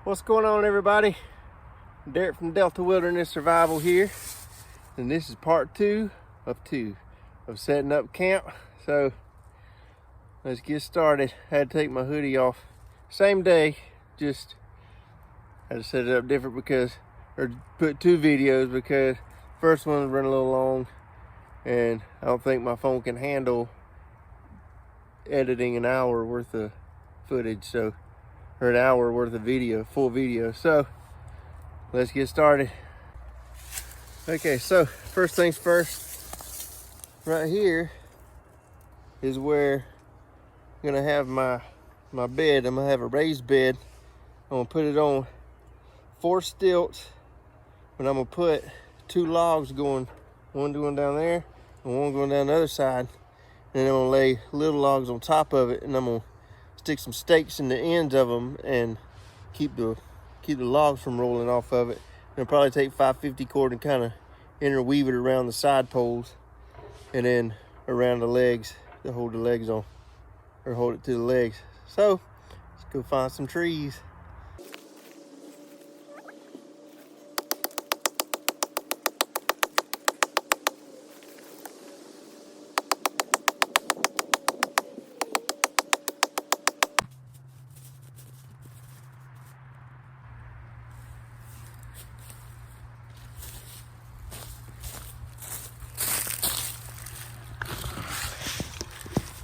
What's going on, everybody? Derek from Delta Wilderness Survival here, and this is part two of setting up camp. So let's get started. I had to take my hoodie off same day, just had to set it up different or put two videos because first one was running a little long and I don't think my phone can handle editing an hour worth of footage, or an hour worth of video, full video. So let's get started. Okay, so first things first, right here is where I'm gonna have my bed. I'm gonna have a raised bed. I'm gonna put it on 4 stilts, and I'm gonna put 2 logs going, one going down there and one going down the other side. And then I'm gonna lay little logs on top of it, and I'm gonna stick some stakes in the ends of them and keep the logs from rolling off of it. And I'll probably take 550 cord and kind of interweave it around the side poles and then around the legs to hold the legs on, or hold it to the legs. So let's go find some trees.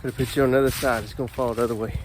Gonna put you on the other side. It's gonna fall the other way.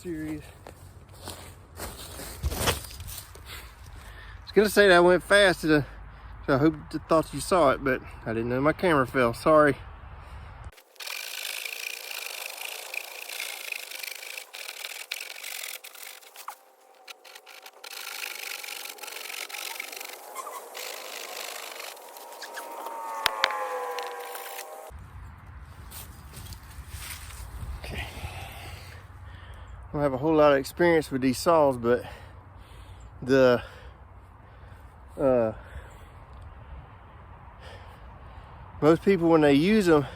Serious. I was gonna say that went fast, so I thought you saw it, but I didn't know my camera fell. Sorry. I don't have a whole lot of experience with these saws, but most people, when they use them,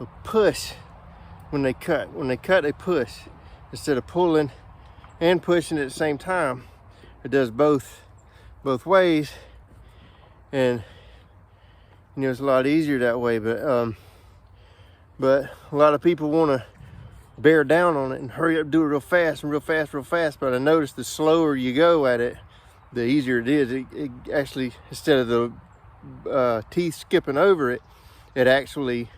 will push when they cut. When they cut, they push instead of pulling and pushing at the same time. It does both ways, and it's a lot easier that way. But a lot of people want to bear down on it and hurry up, do it real fast. But I noticed the slower you go at it, the easier it is. It actually, instead of the teeth skipping over it, it actually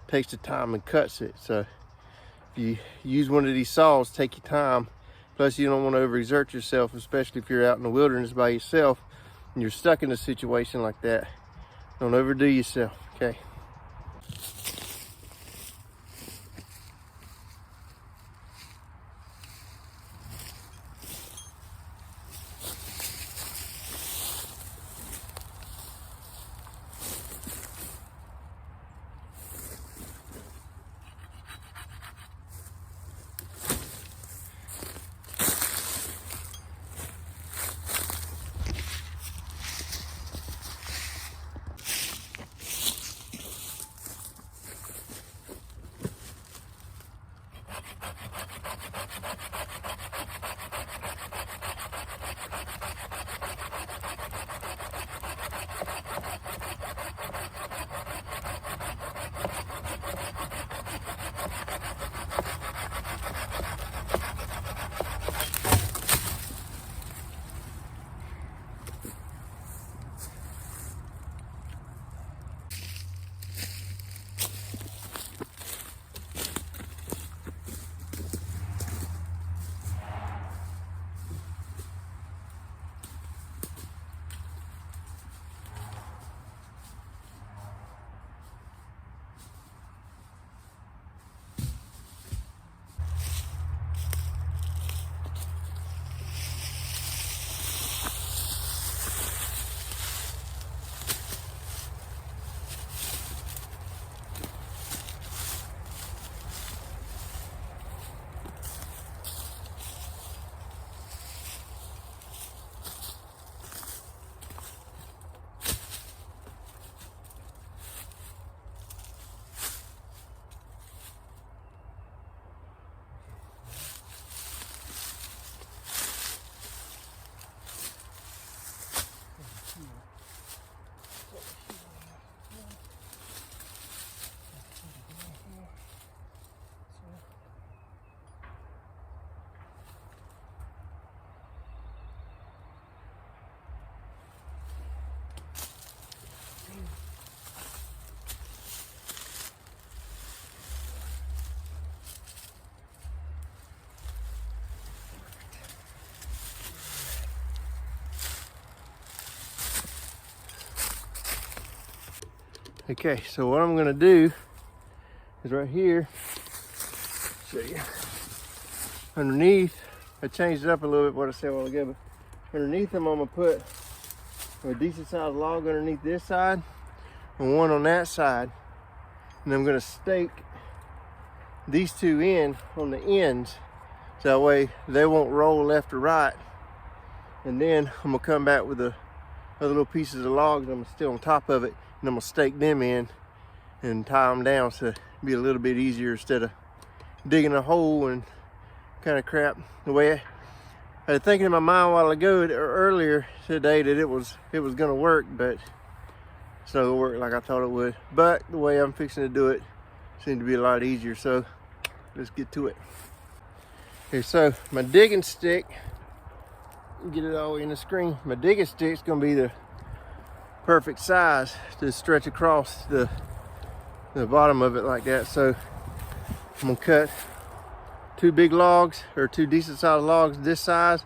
takes the time and cuts it. So if you use one of these saws, take your time. Plus, you don't want to overexert yourself, especially if you're out in the wilderness by yourself and you're stuck in a situation like that. Don't overdo yourself, okay? Okay, so what I'm gonna do is right here, show you, underneath, I changed it up a little bit what I said a while ago, but underneath them I'm gonna put a decent sized log underneath this side and one on that side. And I'm gonna stake these two in on the ends, so that way they won't roll left or right. And then I'm gonna come back with the other little pieces of logs, I'm still on top of it, and I'm gonna stake them in and tie them down so it'll be a little bit easier instead of digging a hole and kind of crap. The way I was thinking in my mind a while ago or earlier today that it was gonna work, but it's not gonna work like I thought it would. But the way I'm fixing to do it seemed to be a lot easier, so let's get to it. Okay, so my digging stick, get it all the way in the screen. My digging stick's gonna be the perfect size to stretch across the bottom of it like that. So I'm gonna cut two big logs, or two decent sized logs this size,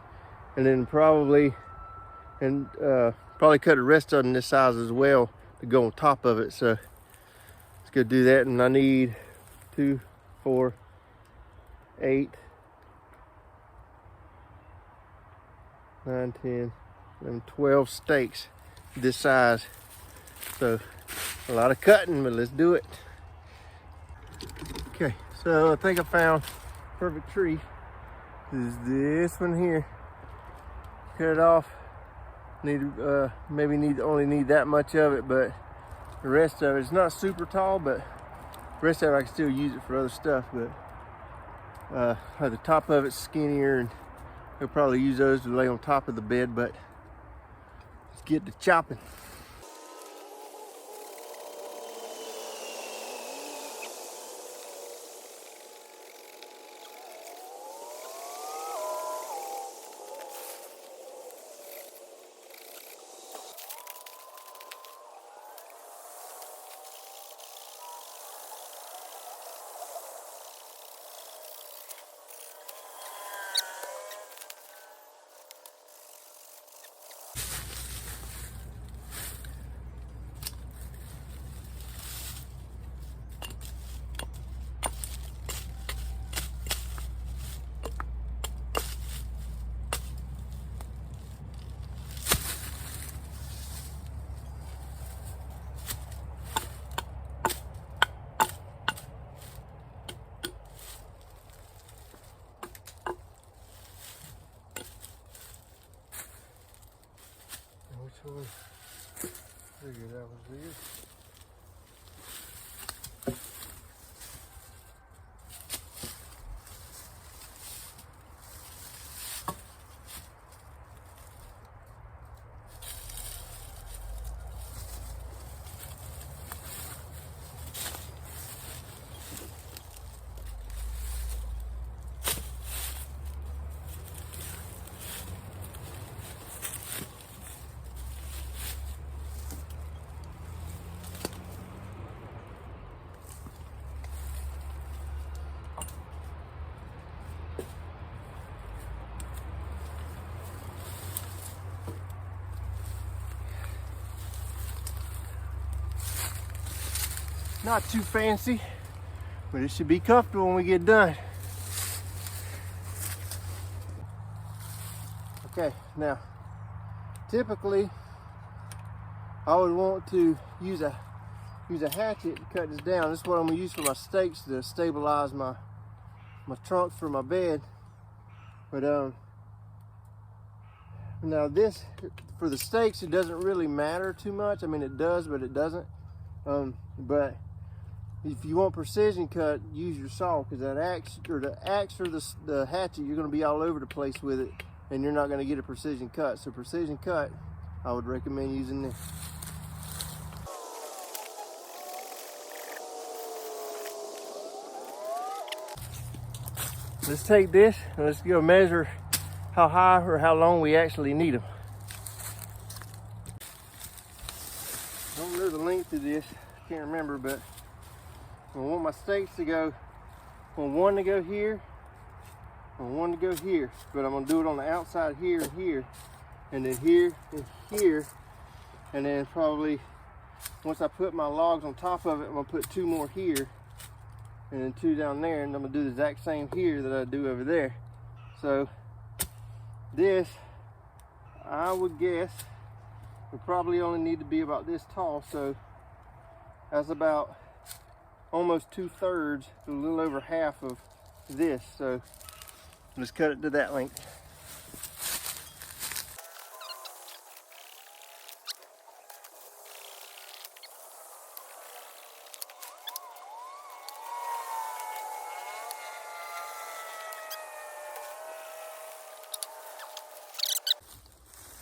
and then probably cut the rest of them this size as well to go on top of it. So let's go do that. And I need 2, 4, 8, 9, 10, and 12 stakes this size. So a lot of cutting, but let's do it. Okay, so I think I found perfect tree. This is this one here. Cut it off. Only need that much of it, but the rest of it's not super tall, but the rest of it I can still use it for other stuff. But the top of it's skinnier, and I'll probably use those to lay on top of the bed. But let's get to chopping. Figured that was weird. Not too fancy, but it should be comfortable when we get done. Okay, now, typically, I would want to use a hatchet to cut this down. This is what I'm gonna use for my stakes to stabilize my trunks for my bed. But now this, for the stakes, it doesn't really matter too much. I mean, it does, but it doesn't. But if you want precision cut, use your saw, because that axe or the hatchet, you're going to be all over the place with it, and you're not going to get a precision cut. So precision cut, I would recommend using this. Let's take this and let's go measure how high or how long we actually need them. I don't know the length of this, I can't remember, but I want my stakes to go, I want one to go here, I want one to go here, but I'm gonna do it on the outside here and here, and then here and here, and then probably once I put my logs on top of it, I'm gonna put 2 more here and then 2 down there, and I'm gonna do the exact same here that I do over there. So this, I would guess, would probably only need to be about this tall. So that's about almost 2/3, a little over half of this. So let's cut it to that length.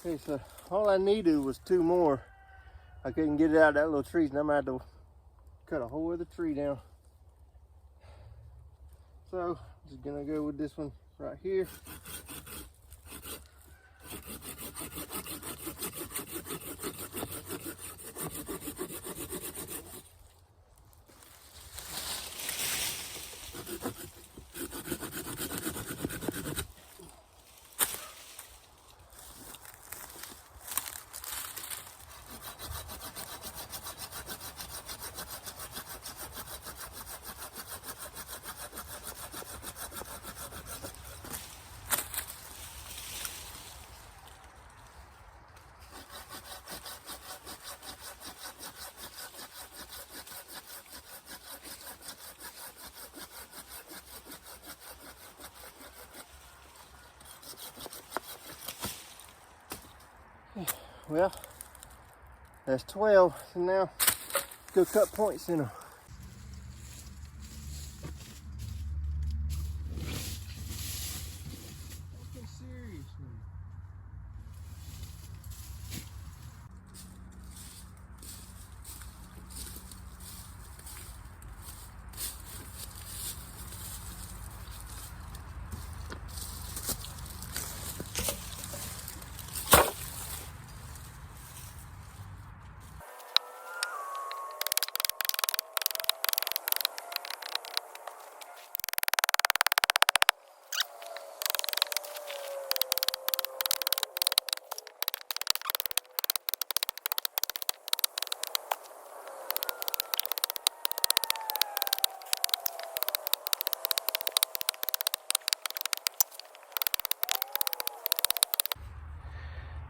Okay, so all I needed was 2 more. I couldn't get it out of that little tree, so I'm gonna have to cut a whole other tree down. So just gonna go with this one right here. Well, that's 12, so now go cut points in them. Okay, seriously.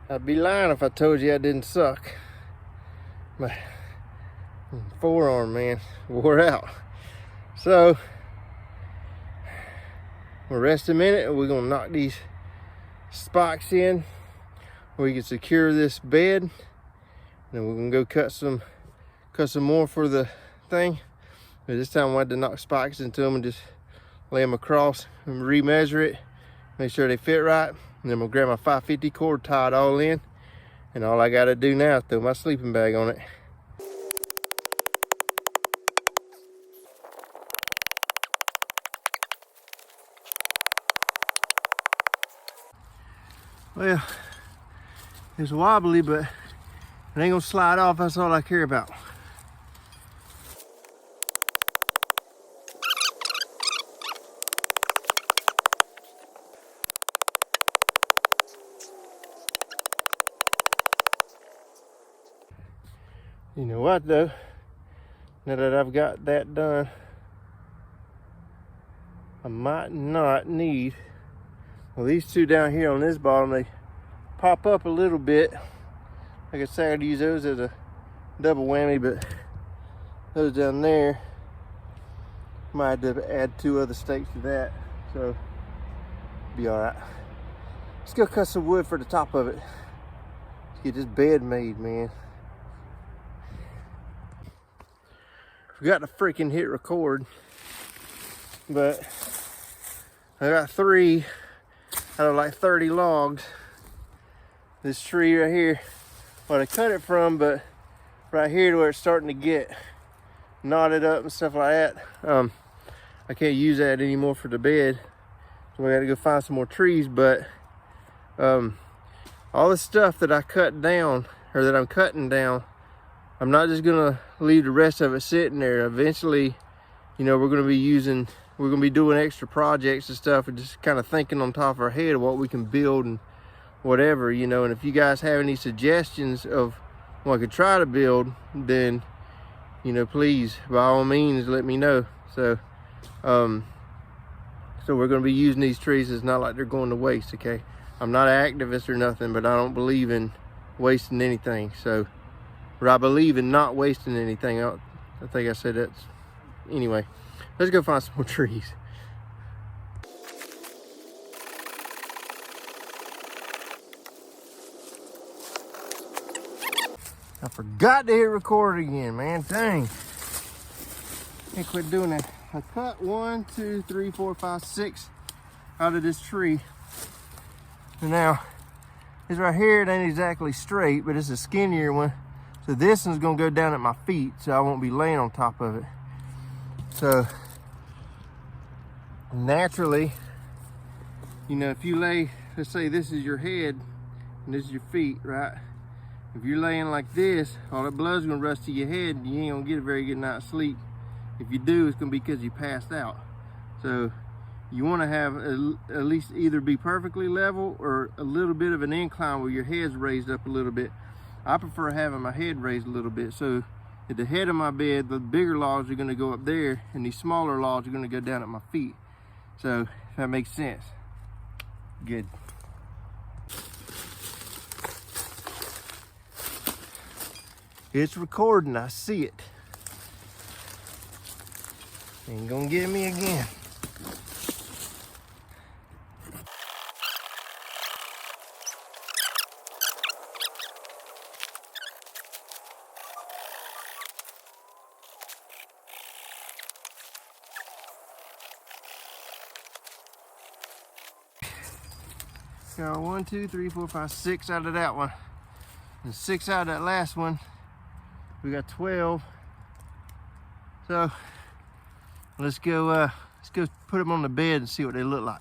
I'd be lying if I told you I didn't suck. My forearm, man, wore out. So we'll rest a minute and we're gonna knock these spikes in. We can secure this bed. And then we're gonna go cut some more for the thing. But this time we had to knock spikes into them and just lay them across and remeasure it. Make sure they fit right. And then we'll grab my 550 cord, tie it all in. And all I gotta do now is throw my sleeping bag on it. Well, it's wobbly, but it ain't gonna slide off. That's all I care about. You know what though, now that I've got that done, I might not need, well, these 2 down here on this bottom, they pop up a little bit. Like I said, I'd use those as a double whammy, but those down there, might have to add 2 other stakes to that, so be all right. Let's go cut some wood for the top of it. Let's get this bed made, man. Forgot to freaking hit record, but I got 3 out of like 30 logs. This tree right here, well, I cut it from, but right here to where it's starting to get knotted up and stuff like that. I can't use that anymore for the bed, so we gotta go find some more trees. But all the stuff that I cut down, or that I'm cutting down, I'm not just gonna leave the rest of it sitting there. Eventually, you know, we're gonna be doing extra projects and stuff, and just kind of thinking on top of our head of what we can build and whatever, you know. And if you guys have any suggestions of I could try to build, then, you know, please, by all means, let me know. So, so we're going to be using these trees. It's not like they're going to waste, okay? I'm not an activist or nothing, but I don't believe in wasting anything. So, or I believe in not wasting anything. I think I said that. Anyway, let's go find some more trees. I forgot to hit record again, man. Dang. Can't quit doing that. I cut 1, 2, 3, 4, 5, 6 out of this tree. And now, this right here, it ain't exactly straight, but it's a skinnier one. So this one's gonna go down at my feet, so I won't be laying on top of it. So, naturally, you know, if you lay, let's say this is your head, and this is your feet, right? If you're laying like this, all that blood's gonna rush to your head, and you ain't gonna get a very good night's sleep. If you do, it's gonna be because you passed out. So you wanna have at least either be perfectly level or a little bit of an incline where your head's raised up a little bit. I prefer having my head raised a little bit. So at the head of my bed, the bigger logs are gonna go up there, and these smaller logs are gonna go down at my feet. So if that makes sense. Good. It's recording, I see it. Ain't gonna get me again. Got 1, 2, 3, 4, 5, 6 out of that one. And 6 out of that last one. We got 12. So let's go put them on the bed and see what they look like.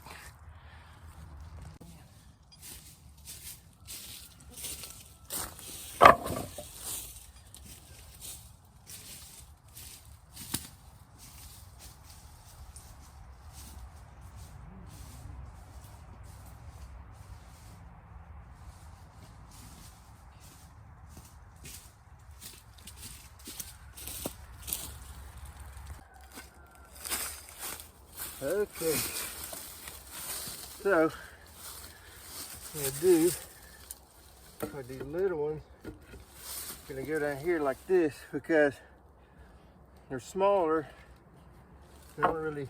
Okay, so I'm gonna do for these little ones, I'm gonna go down here like this because they're smaller. I don't really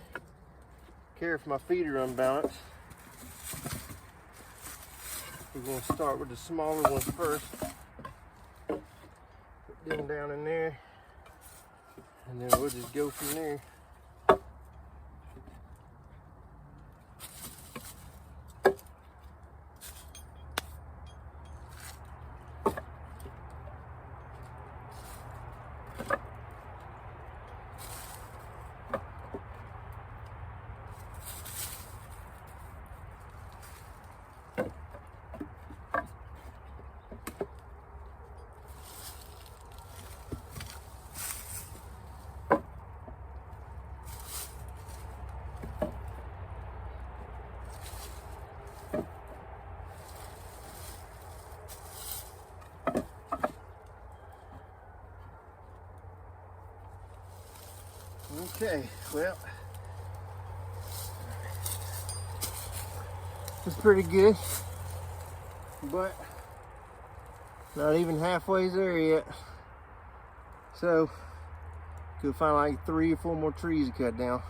care if my feet are unbalanced. We're gonna start with the smaller ones first. Put them down in there, and then we'll just go from there. Okay, well, it's pretty good, but not even halfway there yet. So, could find like 3 or 4 more trees to cut down.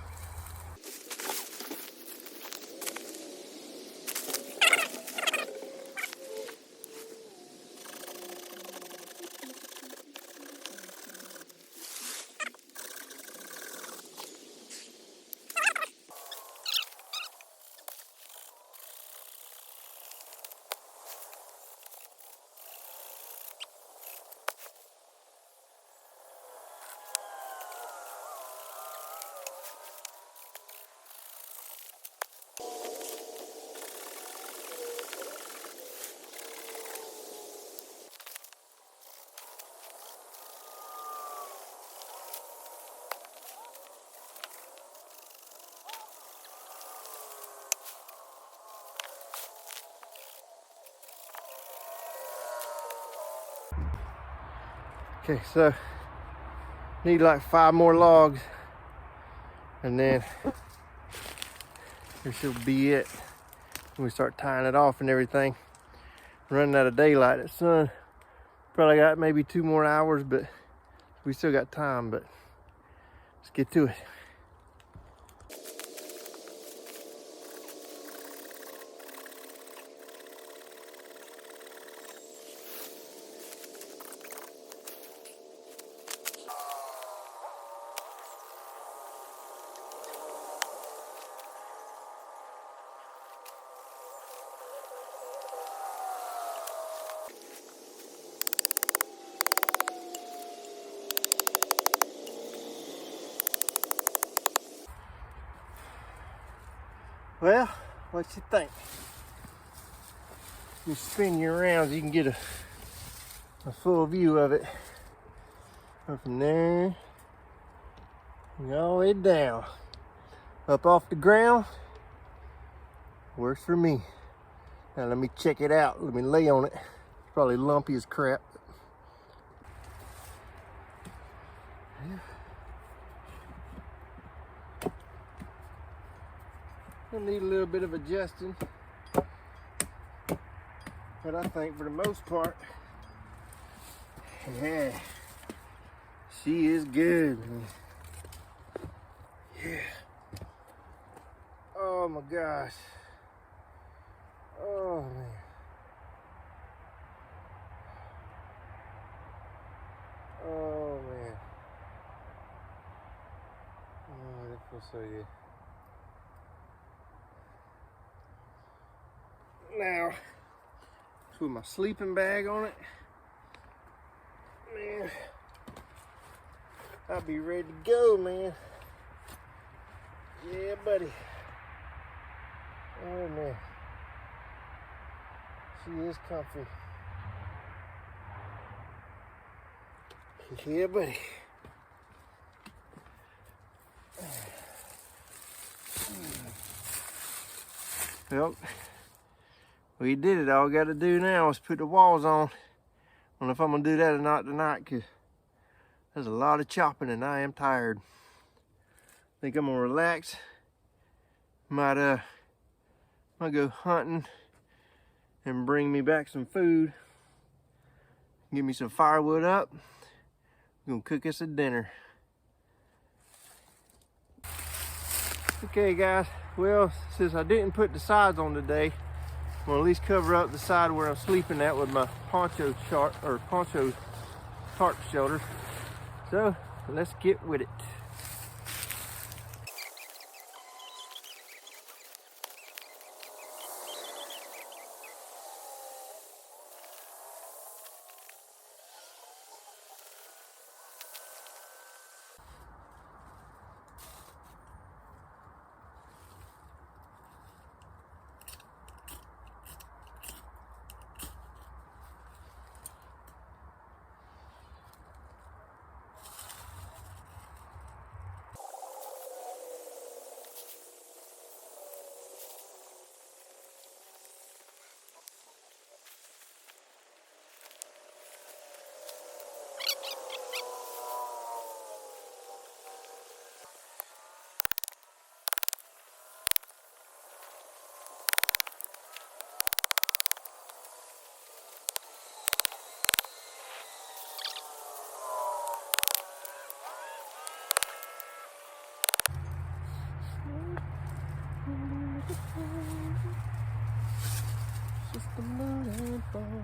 Okay, so need like 5 more logs, and then this will be it. We start tying it off and everything. Running out of daylight. The sun probably got maybe 2 more hours, but we still got time. But let's get to it. Well, what you think? You spin you around so you can get a full view of it. Go from there, and all the way down. Up off the ground. Works for me. Now let me check it out. Let me lay on it. It's probably lumpy as crap. It'll need a little bit of adjusting, but I think for the most part, yeah, she is good. Yeah. Oh my gosh. Oh man. Oh man. Oh, that feels so good. Now, put my sleeping bag on it. Man, I'll be ready to go, man. Yeah, buddy. Oh man, she is comfy. Yeah, buddy. Well, we did it. All I got to do now is put the walls on. I don't know if I'm gonna do that or not tonight, because there's a lot of chopping and I am tired. I think I'm gonna relax. Might go hunting and bring me back some food. Get me some firewood up. I'm gonna cook us a dinner. Okay guys, well, since I didn't put the sides on today, I'm gonna at least cover up the side where I'm sleeping at with my poncho tarp shelter. So let's get with it. Just a little ball.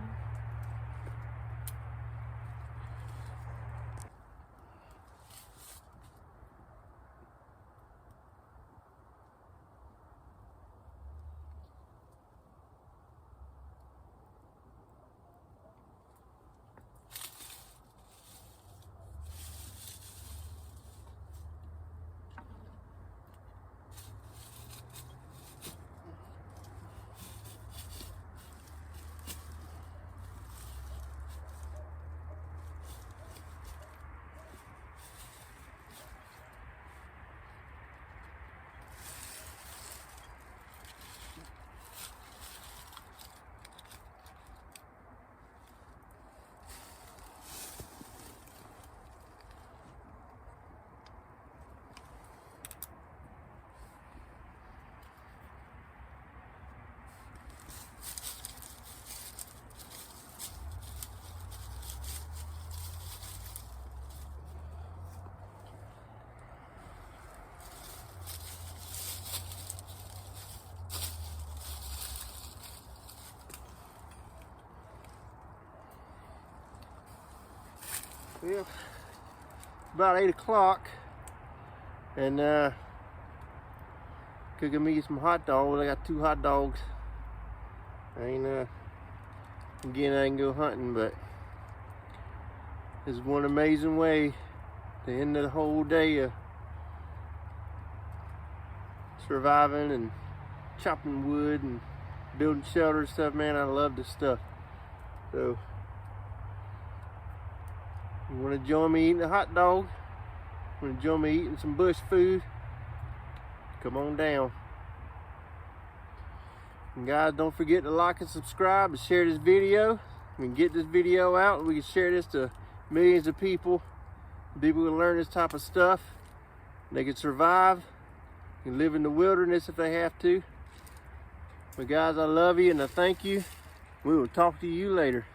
Well, about 8 o'clock, and cooking me some hot dogs. I got 2 hot dogs. Again, I can go hunting, but it's one amazing way to end the whole day of surviving and chopping wood and building shelter and stuff. Man, I love this stuff. So, you want to join me eating a hot dog? Want to join me eating some bush food? Come on down. And guys, don't forget to like and subscribe and share this video. We can get this video out and we can share this to millions of people. People can learn this type of stuff. They can survive and live in the wilderness if they have to. But guys, I love you and I thank you. We will talk to you later.